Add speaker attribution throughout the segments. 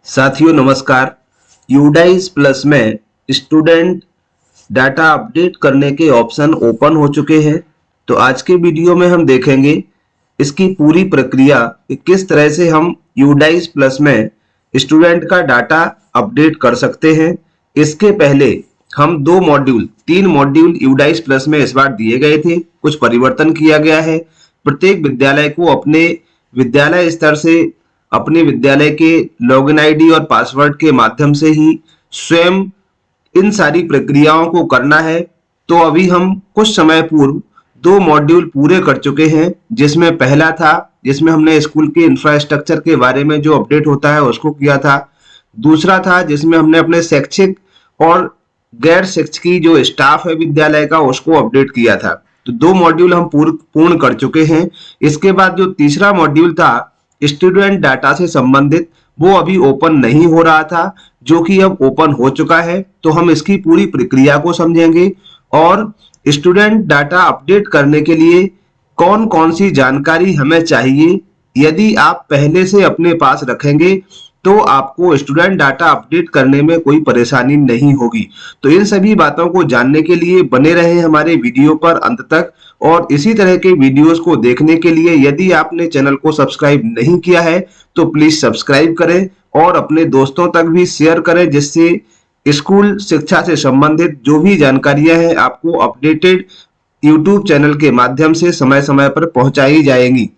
Speaker 1: साथियों नमस्कार। UDISE plus में स्टूडेंट डाटा अपडेट करने के ऑप्शन ओपन हो चुके हैं। तो आज के वीडियो में हम देखेंगे इसकी पूरी प्रक्रिया कि किस तरह से हम यूडाइस प्लस में स्टूडेंट का डाटा अपडेट कर सकते हैं। इसके पहले हम तीन मॉड्यूल यूडाइस प्लस में इस बार दिए गए थे, कुछ परिवर्तन किया गया है। प्रत्येक विद्यालय को अपने विद्यालय स्तर से अपने विद्यालय के लॉगिन आईडी और पासवर्ड के माध्यम से ही स्वयं इन सारी प्रक्रियाओं को करना है। तो अभी हम कुछ समय पूर्व दो मॉड्यूल पूरे कर चुके हैं, जिसमें पहला था जिसमें हमने स्कूल के इंफ्रास्ट्रक्चर के बारे में जो अपडेट होता है उसको किया था। दूसरा था जिसमें हमने अपने शैक्षिक और गैर शिक्षकी जो स्टाफ है विद्यालय का उसको अपडेट किया था। तो दो मॉड्यूल हम पूर्ण कर चुके हैं। इसके बाद जो तीसरा मॉड्यूल था स्टूडेंट डाटा से संबंधित, वो अभी ओपन नहीं हो रहा था, जो कि अब ओपन हो चुका है। तो हम इसकी पूरी प्रक्रिया को समझेंगे और स्टूडेंट डाटा अपडेट करने के लिए कौन कौन सी जानकारी हमें चाहिए, यदि आप पहले से अपने पास रखेंगे तो आपको स्टूडेंट डाटा अपडेट करने में कोई परेशानी नहीं होगी। तो इन सभी बातों को जानने के लिए बने रहे हमारे वीडियो पर अंत तक। और इसी तरह के वीडियोस को देखने के लिए यदि आपने चैनल को सब्सक्राइब नहीं किया है तो प्लीज सब्सक्राइब करें और अपने दोस्तों तक भी शेयर करें, जिससे स्कूल शिक्षा से संबंधित जो भी जानकारियां हैं आपको अपडेटेड यूट्यूब चैनल के माध्यम से समय समय पर पहुंचाई जाएंगी।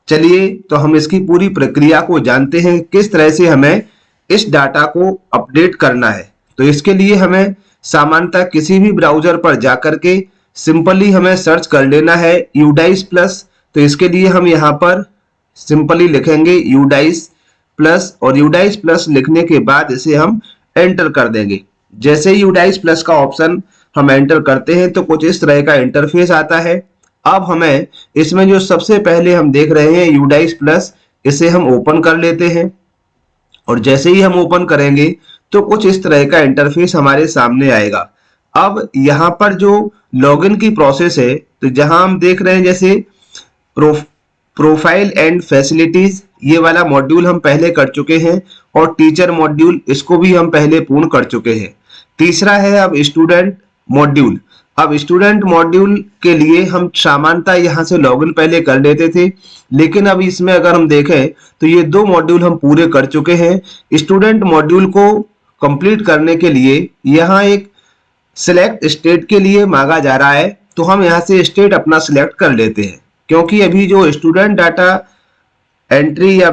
Speaker 1: चलिए तो हम इसकी पूरी प्रक्रिया को जानते हैं, किस तरह से हमें इस डाटा को अपडेट करना है। तो इसके लिए हमें सामान्यतः किसी भी ब्राउजर पर जाकर के सिंपली हमें सर्च कर लेना है यूडाइस प्लस। तो इसके लिए हम यहाँ पर सिंपली लिखेंगे यूडाइस प्लस और यूडाइस प्लस लिखने के बाद इसे हम एंटर कर देंगे। जैसे यूडाइस प्लस का ऑप्शन हम एंटर करते हैं तो कुछ इस तरह का इंटरफेस आता है। अब हमें इसमें जो सबसे पहले हम देख रहे हैं यूडाइस प्लस, इसे हम ओपन कर लेते हैं और जैसे ही हम ओपन करेंगे तो कुछ इस तरह का इंटरफेस हमारे सामने आएगा। अब यहाँ पर जो लॉगिन की प्रोसेस है, तो जहां हम देख रहे हैं जैसे प्रोफाइल एंड फैसिलिटीज, ये वाला मॉड्यूल हम पहले कर चुके हैं और टीचर मॉड्यूल इसको भी हम पहले पूर्ण कर चुके हैं। तीसरा है अब स्टूडेंट मॉड्यूल। अब स्टूडेंट मॉड्यूल के लिए हम सामान्यतः यहाँ से लॉगिन पहले कर लेते थे, लेकिन अब इसमें अगर हम देखें तो ये दो मॉड्यूल हम पूरे कर चुके हैं। स्टूडेंट मॉड्यूल को कंप्लीट करने के लिए यहाँ एक सिलेक्ट स्टेट के लिए मांगा जा रहा है, तो हम यहाँ से स्टेट अपना सिलेक्ट कर लेते हैं, क्योंकि अभी जो स्टूडेंट डाटा एंट्री या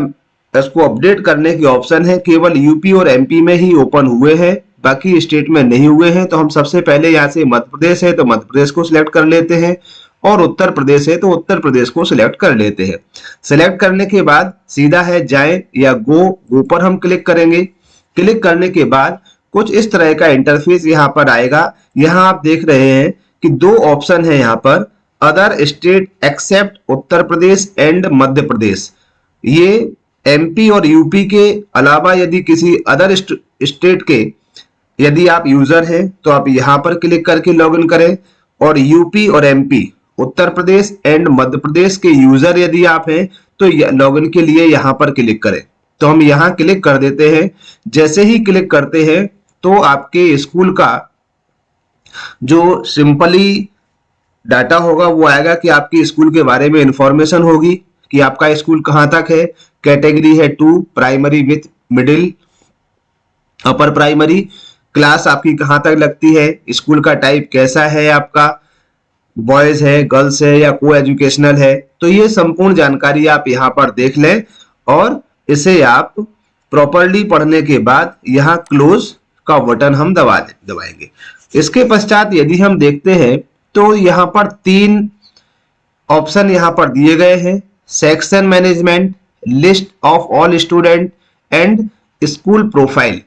Speaker 1: इसको अपडेट करने के ऑप्शन है केवल यूपी और एमपी में ही ओपन हुए हैं, बाकी स्टेट में नहीं हुए हैं। तो हम सबसे पहले यहाँ से मध्य प्रदेश है तो मध्य प्रदेश को सिलेक्ट कर लेते हैं और उत्तर प्रदेश है तो उत्तर प्रदेश को सिलेक्ट कर लेते हैं। सिलेक्ट करने के बाद सीधा है जाए या गो पर हम क्लिक करेंगे। क्लिक करने के बाद कुछ इस तरह का इंटरफेस यहाँ पर आएगा। यहाँ आप देख रहे हैं कि दो ऑप्शन है यहाँ पर, other state except Uttar Pradesh and Madhya Pradesh. ये एमपी और यूपी के अलावा यदि किसी अदर स्टेट के यदि आप यूजर हैं तो आप यहाँ पर क्लिक करके लॉगिन करें, और यूपी और MP Uttar Pradesh and Madhya प्रदेश के यूजर यदि आप हैं तो लॉगिन के लिए यहाँ पर क्लिक करें। तो हम यहाँ क्लिक कर देते हैं। जैसे ही क्लिक करते हैं तो आपके स्कूल का जो सिंपली डाटा होगा वो आएगा कि आपके स्कूल के बारे में इंफॉर्मेशन होगी कि आपका स्कूल कहाँ तक है। कैटेगरी है 2 primary with middle upper primary, class आपकी कहाँ तक लगती है, स्कूल का टाइप कैसा है, आपका बॉयज है गर्ल्स है या को एजुकेशनल है। तो ये संपूर्ण जानकारी आप यहाँ पर देख लें और इसे आप प्रॉपरली पढ़ने के बाद यहाँ क्लोज का बटन हम दबाएंगे। इसके पश्चात यदि हम देखते हैं तो यहाँ पर तीन ऑप्शन यहाँ पर दिए गए हैं, section management, list of all student and school profile.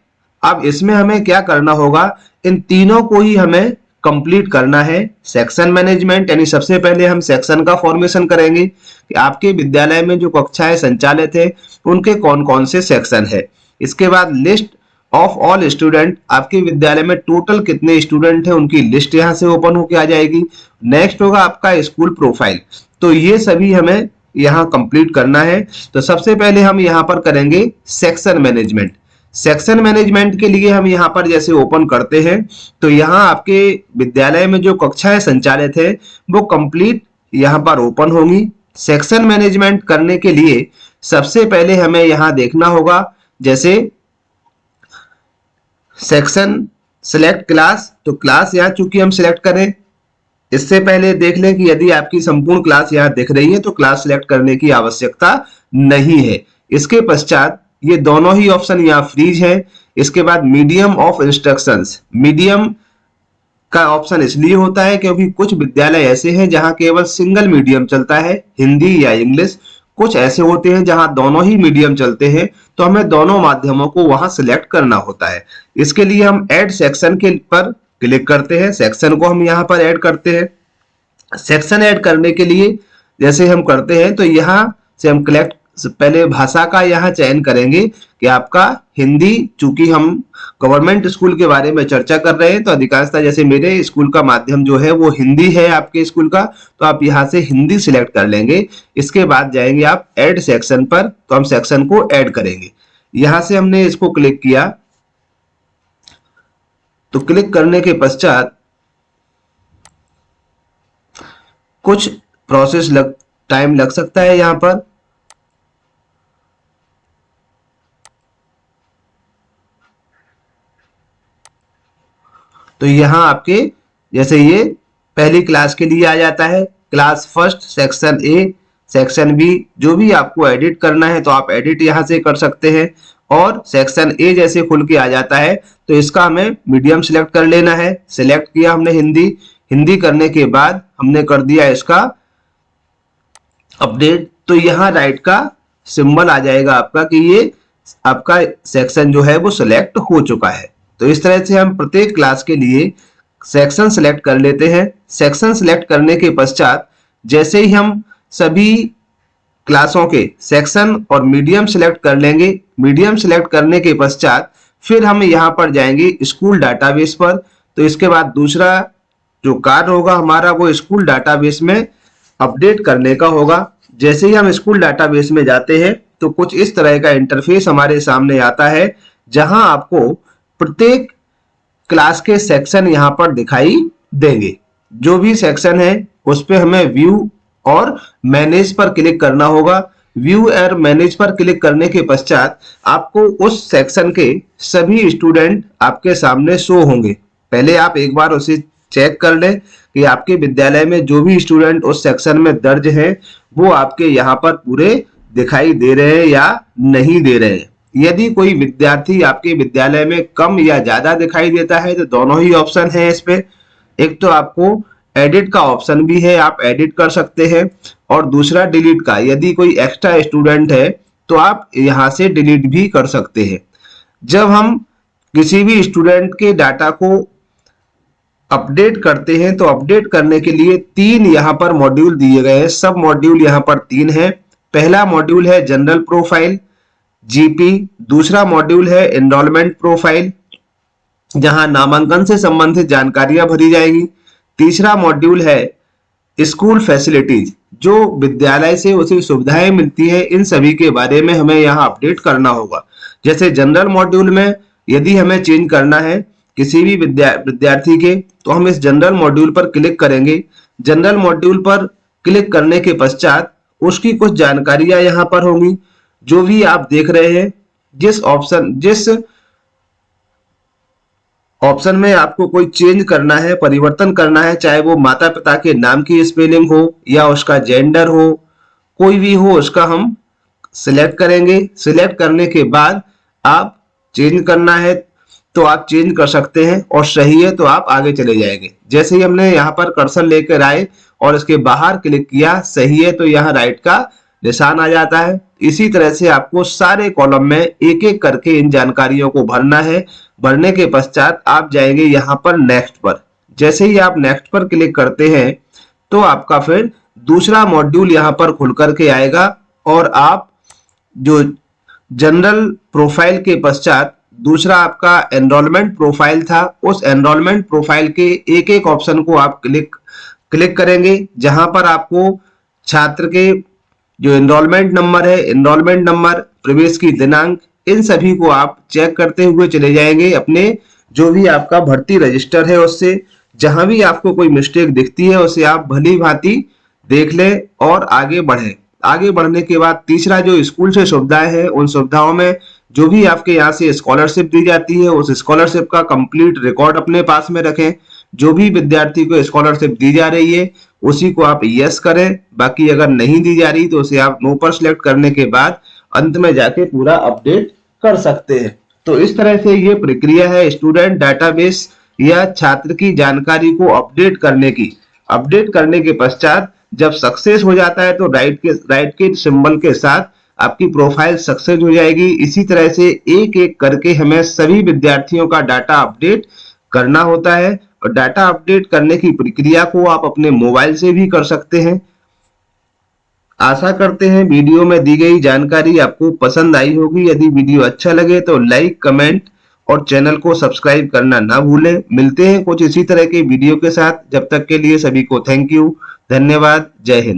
Speaker 1: अब इसमें हमें क्या करना होगा, इन तीनों को ही हमें कंप्लीट करना है। सेक्शन मैनेजमेंट यानी सबसे पहले हम सेक्शन का फॉर्मेशन करेंगे कि आपके विद्यालय में जो कक्षाएं संचालित है उनके कौन कौन से सेक्शन है। इसके बाद लिस्ट ऑफ ऑल स्टूडेंट, आपके विद्यालय में टोटल कितने स्टूडेंट हैं उनकी लिस्ट यहाँ से ओपन होकर आ जाएगी। नेक्स्ट होगा आपका स्कूल प्रोफाइल। तो ये सभी हमें यहाँ कंप्लीट करना है। तो सबसे पहले हम यहाँ पर करेंगे सेक्शन मैनेजमेंट। सेक्शन मैनेजमेंट के लिए हम यहाँ पर जैसे ओपन करते हैं तो यहाँ आपके विद्यालय में जो कक्षाएं संचालित है वो कंप्लीट यहाँ पर ओपन होंगी। सेक्शन मैनेजमेंट करने के लिए सबसे पहले हमें यहाँ देखना होगा, जैसे सेक्शन सिलेक्ट क्लास, तो क्लास यहाँ चूंकि हम सिलेक्ट करें, इससे पहले देख लें कि यदि आपकी संपूर्ण क्लास यहाँ दिख रही है तो क्लास सिलेक्ट करने की आवश्यकता नहीं है। इसके पश्चात ये दोनों ही ऑप्शन यहाँ फ्रीज है। इसके बाद मीडियम ऑफ इंस्ट्रक्शंस, मीडियम का ऑप्शन इसलिए होता है क्योंकि कुछ विद्यालय ऐसे हैं जहां केवल सिंगल मीडियम चलता है, हिंदी या इंग्लिश। कुछ ऐसे होते हैं जहां दोनों ही मीडियम चलते हैं, तो हमें दोनों माध्यमों को वहां सिलेक्ट करना होता है। इसके लिए हम ऐड सेक्शन के पर क्लिक करते हैं, सेक्शन को हम यहाँ पर ऐड करते हैं। सेक्शन ऐड करने के लिए जैसे हम करते हैं तो यहाँ से हम कलेक्ट पहले भाषा का यहाँ चयन करेंगे कि आपका हिंदी, चूंकि हम गवर्नमेंट स्कूल के बारे में चर्चा कर रहे हैं तो अधिकांशतः जैसे मेरे स्कूल का माध्यम जो है वो हिंदी है आपके स्कूल का, तो आप यहाँ से हिंदी सिलेक्ट कर लेंगे। इसके बाद जाएंगे आप ऐड सेक्शन पर, तो हम सेक्शन को ऐड करेंगे। यहाँ से हमने इसको क्लिक किया, तो क्लिक करने के पश्चात कुछ प्रोसेस टाइम लग सकता है यहाँ पर। तो यहाँ आपके जैसे ये पहली क्लास के लिए आ जाता है, class first, section A, section B, जो भी आपको एडिट करना है तो आप एडिट यहाँ से कर सकते हैं। और सेक्शन ए जैसे खुल के आ जाता है तो इसका हमें मीडियम सिलेक्ट कर लेना है। सिलेक्ट किया हमने हिंदी, हिंदी करने के बाद हमने कर दिया इसका अपडेट, तो यहाँ राइट का सिंबल आ जाएगा आपका कि ये आपका सेक्शन जो है वो सिलेक्ट हो चुका है। तो इस तरह से हम प्रत्येक क्लास के लिए सेक्शन सिलेक्ट कर लेते हैं। सेक्शन सिलेक्ट करने के पश्चात जैसे ही हम सभी क्लासों के सेक्शन और मीडियम सिलेक्ट कर लेंगे, मीडियम सिलेक्ट करने के पश्चात फिर हम यहाँ पर जाएंगे स्कूल डाटाबेस पर। तो इसके बाद दूसरा जो कार्य होगा हमारा वो स्कूल डाटाबेस में अपडेट करने का होगा। जैसे ही हम स्कूल डाटाबेस में जाते हैं तो कुछ इस तरह का इंटरफेस हमारे सामने आता है, जहां आपको प्रत्येक क्लास के सेक्शन यहाँ पर दिखाई देंगे। जो भी सेक्शन है उस पे हमें व्यू और मैनेज पर क्लिक करना होगा। व्यू और मैनेज पर क्लिक करने के पश्चात आपको उस सेक्शन के सभी स्टूडेंट आपके सामने शो होंगे। पहले आप एक बार उसे चेक कर लें कि आपके विद्यालय में जो भी स्टूडेंट उस सेक्शन में दर्ज हैं वो आपके यहाँ पर पूरे दिखाई दे रहे हैं या नहीं दे रहे हैं। यदि कोई विद्यार्थी आपके विद्यालय में कम या ज्यादा दिखाई देता है तो दोनों ही ऑप्शन है इस पे। एक तो आपको एडिट का ऑप्शन भी है, आप एडिट कर सकते हैं, और दूसरा डिलीट का, यदि कोई एक्स्ट्रा स्टूडेंट है तो आप यहाँ से डिलीट भी कर सकते हैं। जब हम किसी भी स्टूडेंट के डाटा को अपडेट करते हैं तो अपडेट करने के लिए 3 यहाँ पर मॉड्यूल दिए गए हैं। सब मॉड्यूल यहाँ पर 3 है। पहला मॉड्यूल है जनरल प्रोफाइल जीपी, दूसरा मॉड्यूल है एनरोलमेंट प्रोफाइल जहां नामांकन से संबंधित जानकारियां भरी जाएंगी। तीसरा मॉड्यूल है स्कूल फैसिलिटीज, जो विद्यालय से उसे सुविधाएं मिलती है, इन सभी के बारे में हमें यहाँ अपडेट करना होगा। जैसे जनरल मॉड्यूल में यदि हमें चेंज करना है किसी भी विद्यार्थी के, तो हम इस जनरल मॉड्यूल पर क्लिक करेंगे। जनरल मॉड्यूल पर क्लिक करने के पश्चात उसकी कुछ जानकारियां यहाँ पर होंगी। जो भी आप देख रहे हैं, जिस ऑप्शन में आपको कोई चेंज करना है, परिवर्तन करना है, चाहे वो माता पिता के नाम की स्पेलिंग हो या उसका जेंडर हो, कोई भी हो, उसका हम सिलेक्ट करेंगे। सिलेक्ट करने के बाद आप चेंज करना है तो आप चेंज कर सकते हैं, और सही है तो आप आगे चले जाएंगे। जैसे ही हमने यहाँ पर कर्सर लेकर आए और इसके बाहर क्लिक किया, सही है तो यहाँ राइट का निशान आ जाता है। इसी तरह से आपको सारे कॉलम में एक एक करके इन जानकारियों को भरना है। भरने के पश्चात आप जाएंगे यहाँ पर नेक्स्ट पर। जैसे ही आप नेक्स्ट पर क्लिक करते हैं तो आपका फिर दूसरा मॉड्यूल यहाँ पर खुल करके आएगा, और आप जो जनरल प्रोफाइल के पश्चात दूसरा आपका एनरोलमेंट प्रोफाइल था, उस एनरोलमेंट प्रोफाइल के एक एक ऑप्शन को आप क्लिक करेंगे, जहां पर आपको छात्र के जो एनरोलमेंट नंबर है, एनरोलमेंट नंबर, प्रवेश की दिनांक, इन सभी को आप चेक करते हुए चले जाएंगे अपने जो भी आपका भर्ती रजिस्टर है उससे। जहां भी आपको कोई मिस्टेक दिखती है उसे आप भली भांति देख लें और आगे बढ़ें। आगे बढ़ने के बाद तीसरा जो स्कूल से सुविधाएं हैं, उन सुविधाओं में जो भी आपके यहाँ से स्कॉलरशिप दी जाती है उस स्कॉलरशिप का कंप्लीट रिकॉर्ड अपने पास में रखें। जो भी विद्यार्थी को स्कॉलरशिप दी जा रही है उसी को आप यस करें, बाकी अगर नहीं दी जा रही तो उसे आप नो पर सिलेक्ट करने के बाद अंत में जाके पूरा अपडेट कर सकते हैं। तो इस तरह से ये प्रक्रिया है स्टूडेंट डाटाबेस या छात्र की जानकारी को अपडेट करने की। अपडेट करने के पश्चात जब सक्सेस हो जाता है तो राइट के सिंबल के साथ आपकी प्रोफाइल सक्सेस हो जाएगी। इसी तरह से एक एक करके हमें सभी विद्यार्थियों का डाटा अपडेट करना होता है और डाटा अपडेट करने की प्रक्रिया को आप अपने मोबाइल से भी कर सकते हैं। आशा करते हैं वीडियो में दी गई जानकारी आपको पसंद आई होगी। यदि वीडियो अच्छा लगे तो लाइक, कमेंट और चैनल को सब्सक्राइब करना ना भूलें। मिलते हैं कुछ इसी तरह के वीडियो के साथ। जब तक के लिए सभी को थैंक यू, धन्यवाद, जय हिंद।